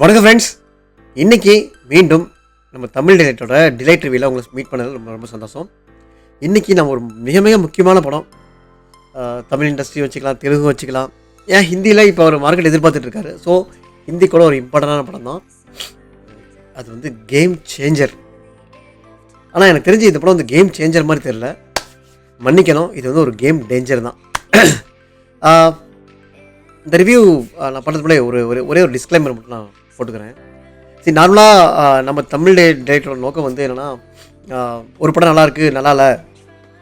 வணக்கம் ஃப்ரெண்ட்ஸ். இன்றைக்கி மீண்டும் நம்ம தமிழ் டிலைட் ரிவ்யூவில் உங்களை மீட் பண்ணது ரொம்ப ரொம்ப சந்தோஷம். இன்றைக்கி நம்ம ஒரு மிக மிக முக்கியமான படம். தமிழ் இண்டஸ்ட்ரி வச்சுக்கலாம், தெலுங்கு வச்சுக்கலாம், ஏன் ஹிந்தியில் இப்போ ஒரு மார்க்கெட் எதிர்பார்த்துட்ருக்காரு. ஸோ ஹிந்தி கூட ஒரு இம்பார்ட்டண்டான படம் தான். அது வந்து கேம் சேஞ்சர். ஆனால் எனக்கு தெரிஞ்சு இந்த படம் வந்து கேம் சேஞ்சர் மாதிரி தெரியல, மன்னிக்கணும், இது வந்து ஒரு கேம் டேஞ்சர் தான். இந்த ரிவ்யூ நான் பண்ணுறது முன்னாடி ஒரே ஒரு டிஸ்க்ளைமர் மட்டும் நான் போட்டுக்கிறேன். சரி, நார்மலாக நம்ம தமிழ் டைரக்டரோட நோக்கம் வந்து என்னென்னா, ஒரு படம் நல்லாயிருக்கு, நல்லா இல்லை,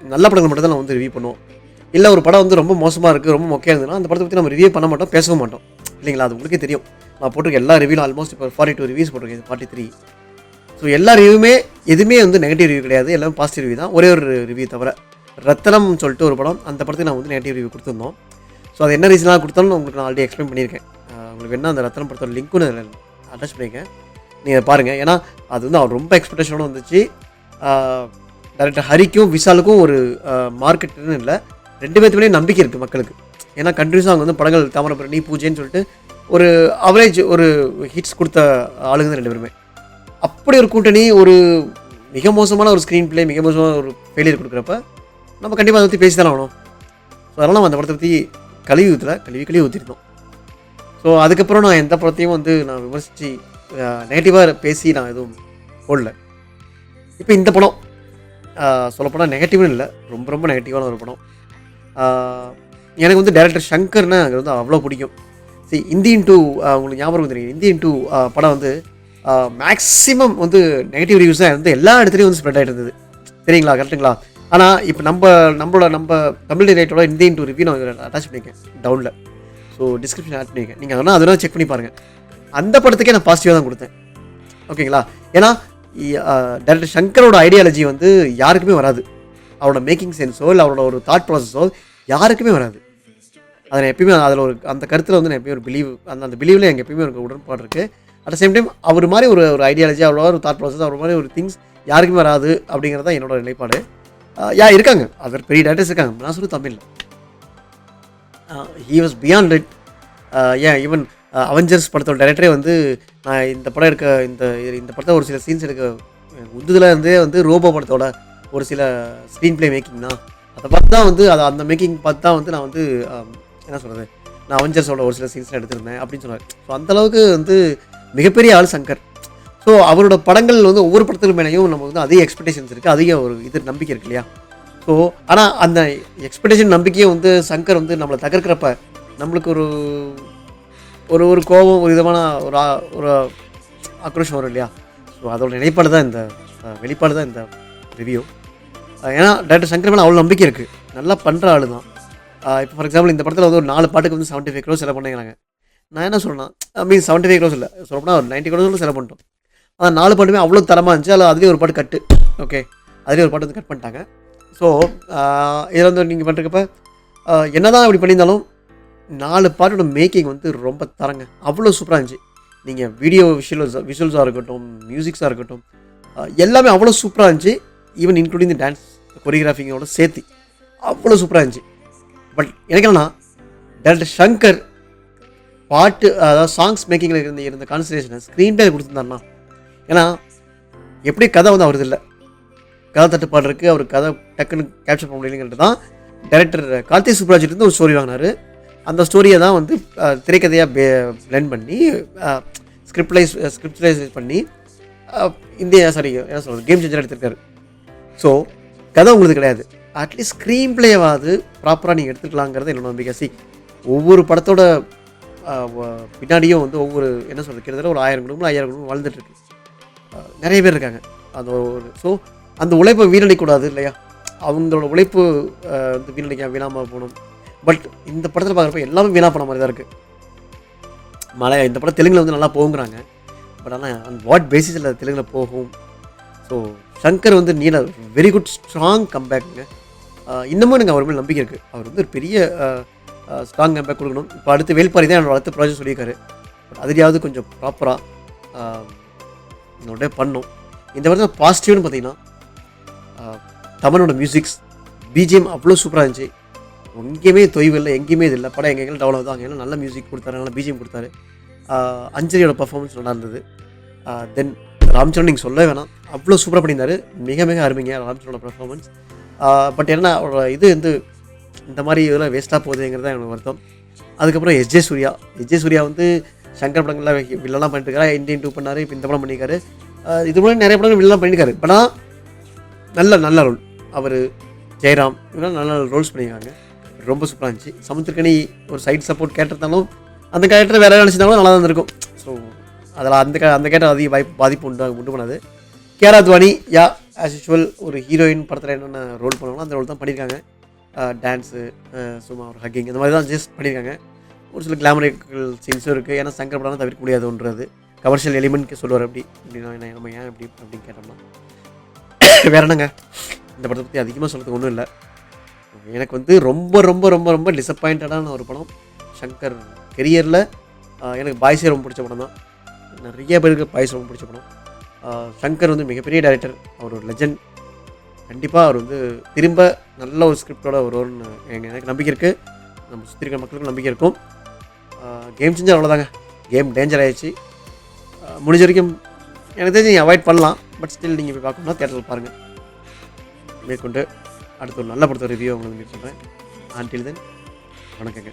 நல்ல படங்கள் மட்டும் தான் நான் வந்து ரிவ்யூ பண்ணுவோம். இல்லை ஒரு படம் வந்து ரொம்ப மோசமாக இருக்குது, ரொம்ப மொக்கையாக இருந்ததுன்னா அந்த படத்தை பற்றி நம்ம ரிவ்யூ பண்ண மாட்டோம், பேசவும் மாட்டோம், இல்லைங்களா? அது உங்களுக்கே தெரியும். நான் போட்டிருக்க எல்லா ரிவ்யூலும் ஆல்மோஸ்ட் இப்போ 42 ரிவ்யூஸ் போட்டிருக்கேன், 43. ஸோ எல்லா ரிவ்யூமே எதுவுமே வந்து நெகட்டிவ் ரிவ்யூ கிடையாது, எல்லாமே பாசிட்டிவ் ரிவ்யூ தான். ஒரே ஒரு ரிவ்யூ தவிர, ரத்தனம் சொல்லிட்டு ஒரு படம், அந்த படத்துக்கு நான் வந்து நெகட்டிவ் ரிவ்யூ கொடுத்துருந்தோம். ஸோ அது என்ன ரீசனாக கொடுத்தாலும் உங்களுக்கு நான் ஆல்ரெடி எக்ஸ்பிளைன் பண்ணியிருக்கேன். உங்களுக்கு என்ன அந்த ரத்தனம் படத்தோட லிங்க்கும் அட்டாச் பண்ணியிருக்கேன், நீங்கள் பாருங்கள். ஏன்னா அது வந்து அவர் ரொம்ப எக்ஸ்பெக்டேஷனோடு வந்துச்சு. டைரக்டர் ஹரிக்கும் விஷாலுக்கும் ஒரு மார்க்கெட்டுன்னு இல்லை, ரெண்டு பேர்த்துமே நம்பிக்கை இருக்குது மக்களுக்கு. ஏன்னா கண்டினியூஸாக அவங்க வந்து படங்கள் தாமிரபரணி, பூஜைன்னு சொல்லிட்டு ஒரு அவரேஜ் ஒரு ஹிட்ஸ் கொடுத்த ஆளுங்க தான் ரெண்டு பேருமே. அப்படி ஒரு கூட்டணி ஒரு மிக மோசமான ஒரு ஸ்க்ரீன் பிளே, மிக மோசமான ஒரு ஃபெயிலியர் கொடுக்குறப்ப நம்ம கண்டிப்பாக அதை பற்றி பேசி தானே ஆகணும். ஸோ அதனால் நம்ம அந்த படத்தை பற்றி கழுவி ஊற்றிருந்தோம். ஸோ அதுக்கப்புறம் நான் எந்த படத்தையும் வந்து நான் விமர்சித்து நெகட்டிவாக பேசி நான் எதுவும் போடல. இப்போ இந்த படம் சொல்லப்போனால் நெகட்டிவ்னு இல்லை, ரொம்ப ரொம்ப நெகட்டிவான ஒரு படம். எனக்கு வந்து டைரக்டர் ஷங்கர்னா எனக்கு வந்து அவ்வளோ பிடிக்கும். சரி, இந்தியன் 2 உங்களுக்கு ஞாபகம் தெரியும், இந்தியன் 2 படம் வந்து மேக்ஸிமம் வந்து நெகட்டிவ் ரிவ்யூஸ் தான் வந்து எல்லா இடத்துலையும் வந்து ஸ்ப்ரெட் ஆகிட்டு இருந்தது, சரிங்களா? கரெக்டுங்களா? ஆனால் இப்போ நம்ம தமிழ் டைரக்டரோட இந்தியன் 2 ரிவ்யூ நான் அட்டாச் பண்ணியிருக்கேன் டவுனில். ஸோ டிஸ்கிரிப்ஷன் ஆட் பண்ணியிருக்கேன், நீங்கள் அதனால் அதெல்லாம் செக் பண்ணி பாருங்கள். அந்த படத்துக்கே நான் பாசிட்டிவாக தான் கொடுத்தேன், ஓகேங்களா? ஏன்னா டைரக்டர் ஷங்கரோட ஐடியாலஜி வந்து யாருக்குமே வராது. அவரோட மேக்கிங் சென்ஸோ இல்லை அவரோட ஒரு தாட் ப்ராசஸோ யாருக்குமே வராது. அதில் எப்பயுமே அதில் ஒரு அந்த கருத்தில் வந்து நான் எப்பயும் ஒரு பிலீவ், அந்த பிலீவில் எனக்கு எப்பயுமே ஒரு உடன்பாடு இருக்குது. அட் த சேம் டைம் அவர் மாதிரி ஒரு ஐடியாலஜி, அவரோட ஒரு தாட் ப்ராசஸ், அவர் மாதிரி ஒரு திங்ஸ் யாருக்குமே வராது அப்படிங்கிறது தான் என்னோட நிலைப்பாடு. இருக்காங்க, அவர் பெரிய டேரக்டர்ஸ் இருக்காங்க, நான் சொல்லி தமிழில் ஹீ வாஸ் பியாண்ட் இட். ஏன் ஈவன் அவெஞ்சர்ஸ் படத்தோட டைரக்டரே வந்து நான் இந்த படம் எடுக்க இந்த படத்தை ஒரு சில சீன்ஸ் எடுக்க உந்துதலாக இருந்தே வந்து ரோபோ படத்தோட ஒரு சில ஸ்க்ரீன் பிளே மேக்கிங் தான். அதை பார்த்து தான் வந்து அந்த மேக்கிங் பார்த்து தான் வந்து நான் வந்து என்ன சொல்கிறது, நான் அவெஞ்சர்ஸோட ஒரு சில சீன்ஸ்லாம் எடுத்திருந்தேன் அப்படின்னு சொன்னார். ஸோ அந்தளவுக்கு வந்து மிகப்பெரிய ஆள் சங்கர். ஸோ அவரோட படங்கள் வந்து ஒவ்வொரு படத்துக்கு மேலேயும் நம்ம வந்து அதிக எக்ஸ்பெக்டேஷன்ஸ் இருக்குது, அதிக ஒரு நம்பிக்கை இருக்கு இல்லையா? ஸோ ஆனால் அந்த எக்ஸ்பெக்டேஷன் நம்பிக்கையை வந்து சங்கர் வந்து நம்மளை தகர்க்கிறப்ப நம்மளுக்கு ஒரு கோபம், ஒரு விதமான ஒரு ஆக்ரோஷம் வரும் இல்லையா? ஸோ அதோட நிலைப்பாடு தான் இந்த வெளிப்பாடு தான் இந்த ரிவ்யூ. ஏன்னா டைரக்டர் சங்கர் மேலே அவ்வளோ நம்பிக்கை இருக்குது, நல்லா பண்ணுற ஆள் தான். இப்போ ஃபார் எக்ஸாம்பிள் இந்த படத்தில் வந்து ஒரு 4 பாட்டுக்கு வந்து 75 crores செலவு பண்ணிக்கிறாங்க. நான் என்ன சொல்கிறேன், மீன் 75 crores இல்லை, சொல்லப்போனால் ஒரு 90 crores செலவு பண்ணிட்டோம். ஆனால் 4 பாட்டுமே அவ்வளோ தரமாக இருந்துச்சு. அதுலேயும் ஒரு பாட்டு கட்டு, ஓகே, அதுலேயும் ஒரு பாட்டு வந்து கட் பண்ணிட்டாங்க. ஸோ இதில் வந்து நீங்கள் பண்ணுறப்ப என்ன தான் இப்படி பண்ணியிருந்தாலும் 4 பாட்டோட மேக்கிங் வந்து ரொம்ப தரங்க, அவ்வளோ சூப்பராக இருந்துச்சு. நீங்கள் வீடியோ விஷுவல்ஸாக இருக்கட்டும், மியூசிக்ஸாக இருக்கட்டும், எல்லாமே அவ்வளோ சூப்பராக இருந்துச்சு. ஈவன் இன்க்ளூடிங் தி டான்ஸ் கொரியோகிராஃபிங்கோட சேர்த்து அவ்வளோ சூப்பராக இருந்துச்சு. பட் எனக்கு என்னன்னா, டைரக்டர் ஷங்கர் பாட்டு, அதாவது சாங்ஸ் மேக்கிங்கில் இருந்த கான்சன்ட்ரேஷனை ஸ்க்ரீன் பிளே கொடுத்துருந்தாருன்னா, ஏன்னா எப்படி கதை வந்து அவரது இல்லை, கதை தட்டுப்பாடு இருக்குது, அவர் கதை டக்குன்னு கேப்சர் பண்ண முடியலைங்கிறது தான் டைரக்டர் கார்த்திக் சுப்ராஜிலேருந்து ஒரு ஸ்டோரி வாங்கினார். அந்த ஸ்டோரியை தான் வந்து திரைக்கதையாக பிளெண்ட் பண்ணி ஸ்கிரிப்டலைஸ் பண்ணி என்ன சொல்கிறது, கேம் சேஞ்சர் எடுத்திருக்காரு. ஸோ கதை உங்களுக்கு கிடையாது, அட்லீஸ்ட் ஸ்க்ரீன் பிளேவாவது ப்ராப்பராக நீங்கள் எடுத்துக்கலாங்கிறது என்னோட நம்பிக்கை. ஒவ்வொரு படத்தோட பின்னாடியும் வந்து ஒவ்வொரு என்ன சொல்கிறது, கிட்டத்தட்ட ஒரு 1000 குடும்பம் 5000 குடும்பம் வாழ்ந்துட்டுருக்கு, நிறைய பேர் இருக்காங்க. அந்த ஸோ அந்த உழைப்பை வீணடிக்கூடாது இல்லையா? அவங்களோட உழைப்பு வந்து வீணாமல் போகணும். பட் இந்த படத்தில் பார்க்குறப்ப எல்லாமே வீணாக போன மாதிரி தான் இருக்குது. இந்த படம் தெலுங்கில் வந்து நல்லா போகுங்கிறாங்க, பட் ஆனால் அந்த வாட் பேசிஸில் தெலுங்கில் போகும். ஸோ ஷங்கர் வந்து நீட வெரி குட் ஸ்ட்ராங் கம்பேக்குங்க. இன்னமும் எனக்கு அவர் மேலே நம்பிக்கை இருக்குது, அவர் வந்து ஒரு பெரிய ஸ்ட்ராங் கம்பேக் கொடுக்கணும். இப்போ அடுத்து வேல்பாரி தான் என்னோட அடுத்த ப்ராஜெக்ட் சொல்லியிருக்காரு, பட் அதுலேயாவது கொஞ்சம் ப்ராப்பராக என்னோட பண்ணணும். இந்த வருஷம் பாசிட்டிவ்னு பார்த்தீங்கன்னா, தமிழோட மியூசிக்ஸ் பிஜிஎம் அவ்வளோ சூப்பராக இருந்துச்சு, எங்கேயுமே தொய்வு இல்லை, எங்கேயுமே இது இல்லை. படம் எங்கெல்லாம் டெவலப் தான், அங்கெல்லாம் நல்ல மியூசிக் கொடுத்தாரு, நல்ல பிஜிஎம் கொடுத்தாரு. அஞ்சலியோட பர்ஃபார்மன்ஸ் நல்லா இருந்தது. தென் ராம்சரண் நீங்கள் சொல்லவே வேணாம், அவ்வளோ சூப்பராக பண்ணியிருந்தார். மிக மிக அருமைங்க ராம்சரணோட பர்ஃபார்மன்ஸ். பட் என்ன அவரோட இது வந்து இந்த மாதிரி இதெல்லாம் வேஸ்ட்டாக போகுதுங்கிறது தான் எனக்கு வருத்தம். அதுக்கப்புறம் எஸ்ஜே சூர்யா வந்து சங்கர் படங்களில் வில்லலாம் பண்ணிட்டு இருக்காரு. இந்தியன் 2 பண்ணார், இப்போ இந்த படம் பண்ணியிருக்காரு. இது கூட நிறைய படங்கள் வில்லலாம் பண்ணியிருக்காரு. பட் ஆனால் நல்ல ரோல். அவர் ஜெயராம் இவங்களாம் நல்ல ரோல்ஸ் பண்ணியிருக்காங்க. ரொம்ப சூப்பராக இருந்துச்சு. சமுத்திரக்கனி ஒரு சைட் சப்போர்ட் கேட்டிருந்தாலும் அந்த கேரக்டர் வேறு நினச்சிருந்தாலும் நல்லா தான் இருக்கும். ஸோ அதில் அந்த கேரக்டர் அதிக பாதிப்பு உண்டு பண்ணாது. கேரா துவானி ஆஸ் யூஷுவல் ஒரு ஹீரோயின் படத்தில் என்னென்ன ரோல் பண்ணுவாங்களோ அந்த ரோல் தான் பண்ணியிருக்காங்க. டான்ஸு, சும்மா ஒரு ஹக்கிங் இந்த மாதிரி தான் ஜஸ்ட் பண்ணியிருக்காங்க. ஒரு சில கிளாமரிக்கல் சீன்ஸும் இருக்குது. ஏன்னா சங்கர் படம் தவிர்க்க முடியாதுன்றது கமர்ஷியல் எலிமெண்ட்க்கு சொல்லுவார். அப்படின்னா நம்ம ஏன் அப்படின்னு கேட்டோம்னா வேற என்னங்க, இந்த படத்தை பற்றி அதிகமாக சொல்கிறதுக்கு ஒன்றும் இல்லை. எனக்கு வந்து ரொம்ப ரொம்ப ரொம்ப ரொம்ப டிசப்பாயிண்டடான ஒரு படம் சங்கர் கெரியரில். எனக்கு பாய்ஸே ரொம்ப பிடிச்ச படம் தான். நிறைய பேருக்கு பாய்ஸ் ரொம்ப பிடிச்ச படம். சங்கர் வந்து மிகப்பெரிய டைரக்டர், அவர் ஒரு லெஜண்ட். கண்டிப்பாக அவர் வந்து திரும்ப நல்ல ஒரு ஸ்கிரிப்டோட வருவார்னு எனக்கு நம்பிக்கை இருக்குது. நம்ம சுற்றி இருக்கிற மக்களுக்கும் நம்பிக்கை இருக்கும். கேம் செஞ்சால் அவ்வளோதாங்க, கேம் டேஞ்சர் ஆகிடுச்சு. முடிஞ்ச வரைக்கும் எனக்கு தெரிஞ்சு நீங்கள் அவாய்ட் பண்ணலாம். பட் ஸ்டில் நீங்கள் போய் பார்க்கணும்னா தியேட்டரில் பாருங்கள். மேற்கொண்டு அடுத்த ஒரு நல்ல படத்தை ரிவ்யூ உங்களுக்கு மீட் பண்ணுறேன். ஆன்டில் தென் வணக்கங்க.